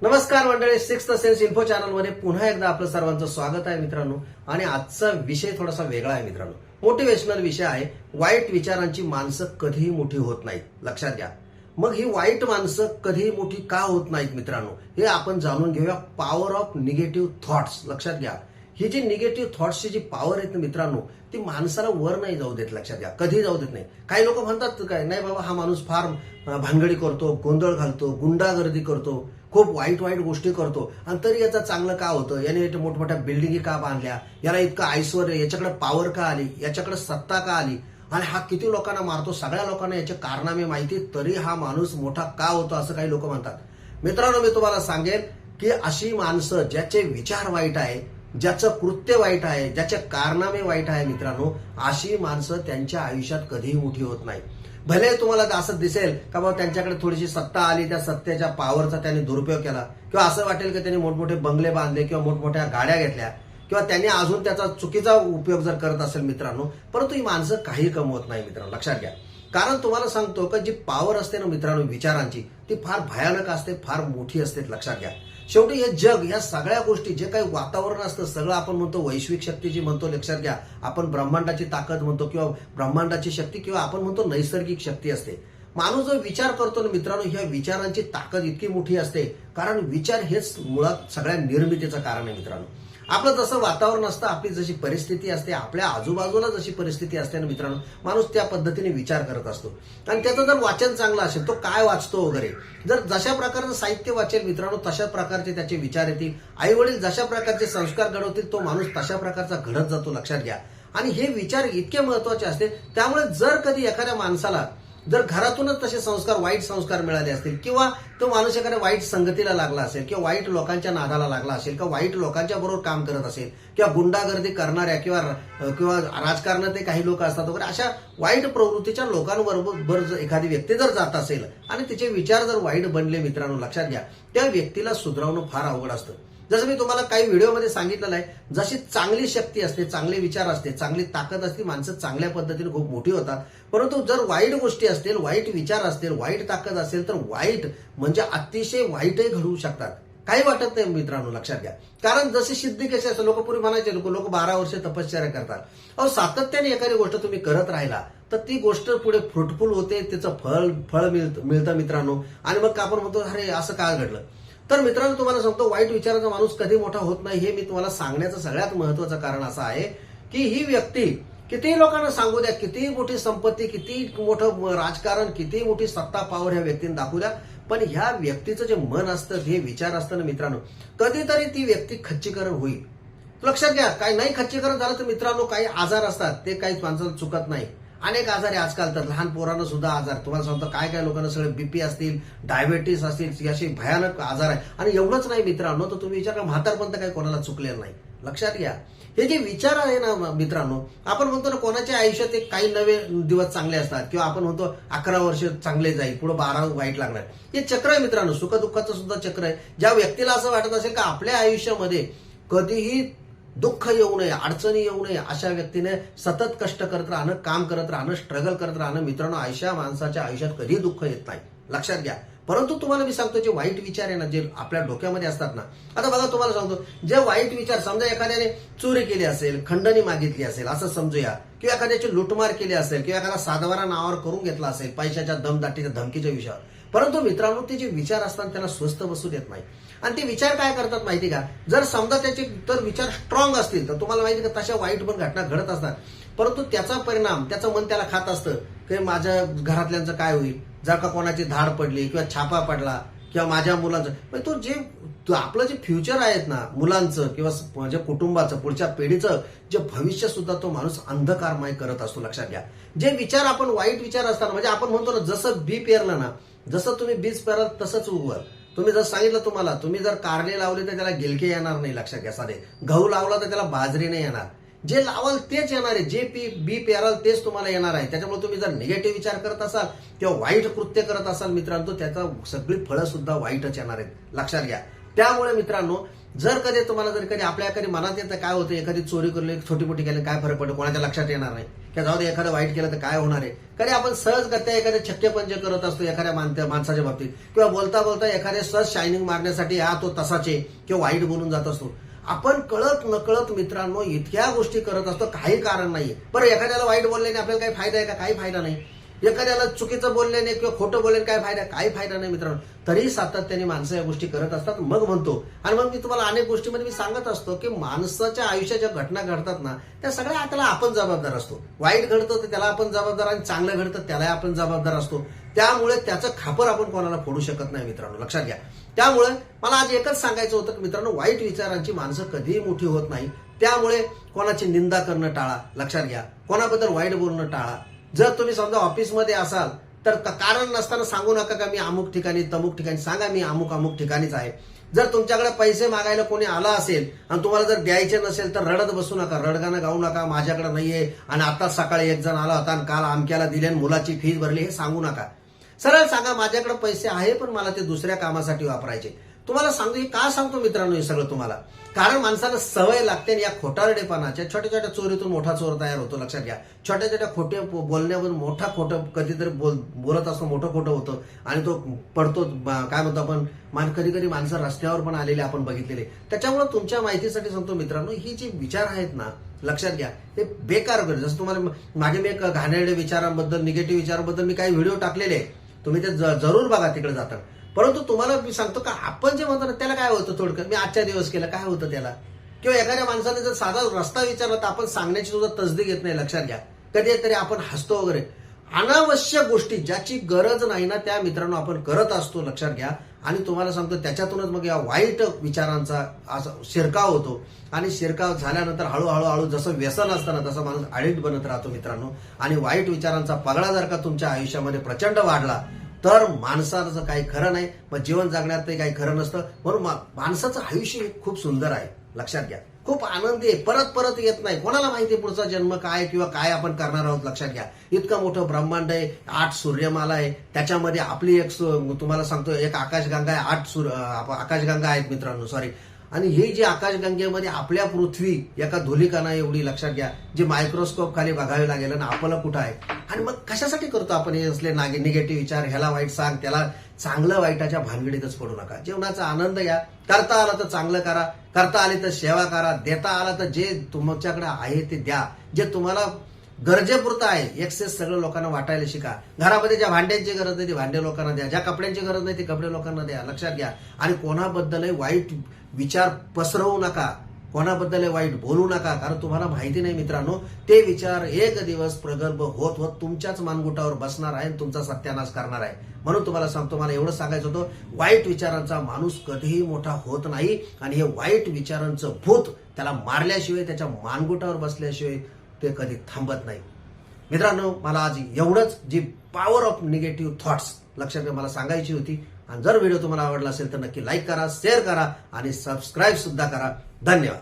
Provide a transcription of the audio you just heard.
नमस्कार मंडळी, sixth sense info चॅनलमध्ये पुन्हा एकदा आपलं सर्वांचं स्वागत आहे मित्रांनो. आणि आजचा विषय थोडासा वेगळा आहे मित्रांनो. मोटिवेशनल विषय आहे. वाईट विचारांची माणसं कधीही मोठी होत नाहीत, लक्षात घ्या. मग ही वाईट माणसं कधीही मोठी का होत नाहीत मित्रांनो, हे आपण जाणून घेऊया. Power of negative thoughts. लक्षात घ्या, ही जी निगेटिव्ह थॉट्सची जी पॉवर आहे मित्रांनो, ती माणसाला वर नाही जाऊ देत. लक्षात घ्या, कधी जाऊ देत नाही. काही लोक म्हणतात काय नाही बाबा, हा माणूस फार भानगडी करतो, गोंधळ घालतो, गुंडागर्दी करतो, खूप वाईट वाईट गोष्टी करतो, आणि तरी याचं चांगलं का होतं, याने मोठमोठ्या बिल्डिंगी का बांधल्या, याला इतकं ऐश्वर, याच्याकडे पॉवर का आली, याच्याकडे सत्ता का आली, आणि हा किती लोकांना मारतो, सगळ्या लोकांना याचे कारनामे माहिती, तरी हा माणूस मोठा का होतो, असं काही लोक म्हणतात. मित्रांनो, मी तुम्हाला सांगेन की अशी माणसं ज्याचे विचार वाईट आहे, ज्याचं कृत्य वाईट आहे, ज्याचे कारनामे वाईट आहे मित्रांनो, अशी माणसं त्यांच्या आयुष्यात कधीही मोठी होत नाही. भले तुम्हाला असं दिसेल का बाबा त्यांच्याकडे थोडीशी सत्ता आली, त्या सत्तेच्या पॉवरचा त्यांनी दुरुपयोग केला, किंवा असं वाटेल की त्यांनी मोठमोठे बंगले बांधले किंवा मोठमोठ्या गाड्या घेतल्या, किंवा त्यांनी अजून त्याचा चुकीचा उपयोग जर करत असेल मित्रांनो, परंतु ही माणसं काही कमवत नाही मित्रांनो, लक्षात घ्या. कारण तुम्हाला सांगतो की जी पॉवर असते ना मित्रांनो विचारांची, ती फार भयानक असते, फार मोठी असते, लक्षात घ्या. शेवटी हे जग, या सगळ्या गोष्टी, जे काही वातावरण असतं सगळं, आपण म्हणतो वैश्विक शक्ती जी म्हणतो, लक्षात घ्या, आपण ब्रह्मांडाची ताकद म्हणतो, किंवा ब्रह्मांडाची शक्ती, किंवा आपण म्हणतो नैसर्गिक शक्ती असते. माणूस जो विचार करतो ना मित्रांनो, ह्या विचारांची ताकद इतकी मोठी असते, कारण विचार हेच मुळात सगळ्या निर्मितीचं कारण आहे मित्रांनो. आपलं जसं वातावरण असतं, आपली जशी परिस्थिती असते, आपल्या आजूबाजूला जशी परिस्थिती असते ना मित्रांनो, माणूस त्या पद्धतीने विचार करत असतो. आणि त्याचं जर वाचन चांगलं असेल, तो काय वाचतो वगैरे, जर जशा प्रकारचं साहित्य वाचेल मित्रांनो, तशा प्रकारचे त्याचे विचार येतील. आई वडील जशा प्रकारचे संस्कार घडवतील, तो माणूस तशा प्रकारचा घडत जातो, लक्षात घ्या. आणि हे विचार इतके महत्वाचे असते. त्यामुळे जर कधी एखाद्या माणसाला जर घरातूनच तसे संस्कार, वाईट संस्कार मिळाले असतील, किंवा तो माणूस एखाद्या वाईट संगतीला लागला असेल, किंवा वाईट लोकांच्या नादाला लागला असेल, किंवा वाईट लोकांच्या बरोबर काम करत असेल, किंवा गुंडागर्दी करणाऱ्या किंवा राजकारणातले काही लोक असतात वगैरे, अशा वाईट प्रवृत्तीच्या लोकांबरोबर जर एखादी व्यक्ती जर जात असेल आणि तिचे विचार जर वाईट बनले मित्रांनो, लक्षात घ्या, त्या व्यक्तीला सुधारवणं फार अवघड असतं. जसं मी तुम्हाला काही व्हिडिओमध्ये सांगितलेलं आहे, जशी चांगली शक्ती असते, चांगले विचार असते, चांगली ताकद असते, माणसं चांगल्या पद्धतीने खूप मोठी होतात. परंतु जर वाईट गोष्टी असतील, वाईट विचार असतील, वाईट ताकद असेल, तर वाईट म्हणजे अतिशय वाईटही घडवू शकतात. काही वाटत नाही मित्रांनो, लक्षात घ्या. कारण जशी सिद्धी कशी असते, लोक पूर्वी म्हणायचे, लोक 12 वर्ष तपश्चर्या करतात. अहो, सातत्याने एखादी गोष्ट तुम्ही करत राहिला तर ती गोष्ट पुढे फ्रुटफुल होते, तिचं फळ मिळतं मित्रांनो. आणि मग आपण म्हणतो, अरे असं काय घडलं. तर मित्रांनो, तुम्हाला सांगतो, वाईट विचाराचा माणूस कधी मोठा होत नाही. हे मी तुम्हाला सांगण्याचं सगळ्यात महत्वाचं कारण असं आहे की ही व्यक्ती किती लोकांना सांगू द्या, किती मोठी संपत्ती, किती मोठं राजकारण, किती मोठी सत्ता पॉवर ह्या व्यक्तीने दाखवू द्या, पण ह्या व्यक्तीचं जे मन असतं, हे विचार असतं ना मित्रांनो, कधीतरी ती व्यक्ती खच्चीकरण होईल. लक्षात घ्या, काही नाही खच्चीकरण झालं तर मित्रांनो, काही आजार असतात, ते काही माणसाला चुकत नाही. अनेक आजार आहे आजकाल, तर लहान पोरांना सुद्धा आजार, तुम्हाला सांगतो काय काय लोकांना सगळे बीपी असतील, डायबेटीस असतील, असे भयानक आजार आहे. आणि एवढंच नाही मित्रांनो, तर तुम्ही विचार करा, म्हातारपंत काही कोणाला चुकलेलं नाही. लक्षात घ्या, हे जे विचार आहे ना मित्रांनो, आपण म्हणतो ना, कोणाच्या आयुष्यात एक काही नवे दिवस चांगले असतात, किंवा आपण म्हणतो 11 वर्ष चांगले जाईल, पुढे 12 वाईट लागणार. हे चक्र आहे मित्रांनो, सुखदुःखाचं सुद्धा चक्र आहे. ज्या व्यक्तीला असं वाटत असेल का आपल्या आयुष्यामध्ये कधीही दुःख येऊ नये, अडचणी येऊ नये, अशा व्यक्तीने सतत कष्ट करत राहणं, काम करत राहणं, स्ट्रगल करत राहणं मित्रांनो, अशा माणसाच्या आयुष्यात कधी दुःख येत नाही, लक्षात घ्या. परंतु तुम्हाला मी सांगतो, जे वाईट विचार आहे ना, जे आपल्या डोक्यामध्ये असतात ना, आता बघा तुम्हाला सांगतो, जे वाईट विचार, समजा एखाद्याने चोरी केली असेल, खंडणी मागितली असेल असं समजूया, किंवा एखाद्याची लुटमार केली असेल, किंवा एखादा सातबारा नावावर करून घेतला असेल, पैशाच्या दमदाटीच्या धमकीच्या विषयावर, परंतु मित्रांनो, ते जे विचार असतात त्याला स्वस्थ बसू देत नाही. आणि ते विचार काय करतात माहिती का, जर समजा त्याचे तर विचार स्ट्रॉंग असतील, तर तुम्हाला माहिती का तशा वाईट पण घटना घडत असतात, परंतु त्याचा परिणाम, त्याचं मन त्याला खात असतं की माझ्या घरातल्यांचं काय होईल, जर का कोणाची धाड पडली, किंवा छापा पडला, किंवा माझ्या मुलांचं, तो जे आपलं जे फ्युचर आहेत ना मुलांचं, किंवा माझ्या कुटुंबाचं, पुढच्या पिढीचं जे भविष्य सुद्धा तो माणूस अंधकारमय करत असतो, लक्षात घ्या. जे विचार आपण वाईट विचार असतात, म्हणजे आपण म्हणतो ना, जसं बी पेरलं ना, जसं तुम्ही बीज पेराल तसंच उगवाल. तुम्ही जर सांगितलं, तुम्ही जर कारले लावले तर त्याला गिलके येणार नाही, लक्षात घ्या. साधे गहू लावला तर त्याला बाजरी नाही येणार. जे लावाल तेच येणार आहे, जे बी पेराल तेच तुम्हाला येणार आहे. त्याच्यामुळे तुम्ही जर निगेटिव्ह विचार करत असाल किंवा वाईट कृत्य करत असाल मित्रांनो, त्याचा सगळी फळं सुद्धा वाईटच येणार आहेत, लक्षात घ्या. त्यामुळे मित्रांनो, जर कधी तुम्हाला जर कधी आपल्या कधी मनात येतं काय होतं, एखादी चोरी करली छोटी मोठी केली काय फरक पडतो, कोणाच्या लक्षात येणार नाही, की जाऊ दे एखादं वाईट केलं तर काय होणार आहे. कधी आपण सहज करता एखादे छक्के पंच करत असतो एखाद्या माणसाच्या बाबतीत, किंवा बोलता बोलता एखाद्या सहज शायनिंग मारण्यासाठी हा तो तसाचे किंवा वाईट बोलून जात असतो. आपण कळत नकळत मित्रांनो इतक्या गोष्टी करत असतो, काही कारण नाहीये. बरं, एखाद्याला वाईट बोलल्याने आपल्याला काही फायदा आहे का? काही फायदा नाही. एखाद्याला चुकीचं बोलल्याने किंवा खोटं बोलल्याने काय फायदा? काही फायदा नाही मित्रांनो. तरी सातत्याने माणसं या गोष्टी करत असतात. मग म्हणतो, आणि मग मी तुम्हाला अनेक गोष्टीमध्ये मी सांगत असतो की माणसाच्या आयुष्यात ज्या घटना घडतात ना, त्या सगळ्या त्याला आपण जबाबदार असतो. वाईट घडतं तर त्याला आपण जबाबदार, आणि चांगलं घडतं त्याला आपण जबाबदार असतो. त्यामुळे त्याचं खापर आपण कोणाला फोडू शकत नाही मित्रांनो, लक्षात घ्या. त्यामुळे मला आज एकच सांगायचं होतं की मित्रांनो, वाईट विचारांची माणसं कधीही मोठी होत नाही. त्यामुळे कोणाची निंदा करणं टाळा, लक्षात घ्या. कोणाबद्दल वाईट बोलणं टाळा. जर तुम्ही समजा ऑफिसमध्ये असाल तर कारण नसताना सांगू नका का मी अमुक ठिकाणी तमुक ठिकाणी, सांगा मी अमुक अमुक ठिकाणीच आहे. जर तुमच्याकडे पैसे मागायला कोणी आला असेल आणि तुम्हाला जर द्यायचे नसेल तर रडत बसू नका, रडगाणं गाऊ नका, माझ्याकडे नाहीये आणि आता सकाळी एक जण आला होता आणि काल अमक्याला दिले आणि मुलाची फीस भरली, हे सांगू नका. सरळ सांगा माझ्याकडे पैसे आहे पण मला ते दुसऱ्या कामासाठी वापरायचे. तुम्हाला सांगतो, हे का सांगतो मित्रांनो हे सगळं तुम्हाला, कारण माणसाला सवय लागते आणि या खोटारडेपणाच्या छोट्या छोट्या चोरीतून मोठा चोर तयार होतो, लक्षात घ्या. छोट्या छोट्या खोटे बोलण्यावरून मोठा खोटं कधीतरी बोलत असतो, मोठं खोटं होतं आणि तो पडतो. काय म्हणतो आपण, कधी कधी माणसं रस्त्यावर पण आलेले आपण बघितलेले. त्याच्यामुळे तुमच्या माहितीसाठी सांगतो मित्रांनो, ही जी विचार आहेत ना, लक्षात घ्या, ते बेकार वगैरे. जसं तुम्हाला मागे मी एक घाणेरडे विचारांबद्दल, निगेटिव्ह विचारांबद्दल मी काही व्हिडिओ टाकलेले, तुम्ही ते जरूर बघा तिकडे जातात. परंतु तुम्हाला मी सांगतो का आपण जे म्हणतो ना त्याला काय होतं, थोडक्यात मी आजच्या दिवस केलं काय होतं त्याला, किंवा एखाद्या माणसाने जर साधा रस्ता विचारला तर आपण सांगण्याची सुद्धा तसदी घेत नाही, लक्षात घ्या. कधीतरी आपण हसतो वगैरे. अनावश्यक गोष्टी ज्याची गरज नाही ना त्या मित्रांनो आपण करत असतो, लक्षात घ्या. आणि तुम्हाला सांगतो त्याच्यातूनच मग या वाईट विचारांचा असा शिरकाव होतो, आणि शिरकाव झाल्यानंतर हळूहळू जसं व्यसन असतं ना तसं माणूस ऍडिक्ट बनत राहतो मित्रांनो. आणि वाईट विचारांचा पगडा जर का तुमच्या आयुष्यामध्ये प्रचंड वाढला तर माणसाचं काही खरं नाही, मग जीवन जगण्यात काही खरं नसतं. म्हणून माणसाचं आयुष्य हे खूप सुंदर आहे, लक्षात घ्या. खूप आनंदी आहे, परत परत येत नाही. कोणाला माहिती पुढचा जन्म काय किंवा काय आपण करणार आहोत, लक्षात घ्या. इतकं मोठं ब्रह्मांड आहे, 8 सूर्यमाला आहे, त्याच्यामध्ये आपली एक तुम्हाला सांगतो एक आकाशगंगा आहे, 8 आकाशगंगा आहेत मित्रांनो, सॉरी. आणि ही जी आकाशगंगेमध्ये आपल्या पृथ्वी एका धुलिकणा एवढी, लक्षात घ्या, जी मायक्रोस्कोप खाली बघावी लागेल आणि आपलं कुठं आहे. आणि मग कशासाठी करतो आपण हे असले निगेटिव्ह विचार, ह्याला वाईट सांग त्याला चांगलं, वाईटाच्या भानगडीतच पडू नका. जीवनाचा आनंद घ्या. करता आला तर चांगलं करा, करता आली तर सेवा करा, देता आला तर जे तुमच्याकडे आहे ते द्या, जे तुम्हाला गरजेपुरतं आहे. एक्सेस सगळं लोकांना वाटायला शिका. घरामध्ये ज्या भांड्यांची गरज नाही ती भांडे लोकांना द्या, ज्या कपड्यांची गरज नाही ती कपडे लोकांना द्या, लक्षात घ्या. आणि कोणाबद्दलही वाईट विचार पसरवू नका, कोणाबद्दल वाईट बोलू नका, कारण तुम्हाला माहिती नाही मित्रांनो ते विचार एक दिवस प्रगल्भ होत होत तुमच्याच मानगुटावर बसणार आहे आणि तुमचा सत्यानाश करणार आहे. म्हणून तुम्हाला सांगतो, मला एवढं सांगायचं होतं, वाईट विचारांचा माणूस कधीही मोठा होत नाही. आणि हे वाईट विचारांचं भूत त्याला मारल्याशिवाय, त्याच्या मानगुटावर बसल्याशिवाय ते कधी थांबत नाही. मित्रांनो, मला आज एवढंच, जी पॉवर ऑफ निगेटिव्ह थॉट्स, लक्षात घ्या, मला सांगायची होती. आणि जर व्हिडिओ तुम्हाला आवडला असेल तर नक्की लाईक करा, शेअर करा आणि सबस्क्राईब सुद्धा करा. धन्यवाद.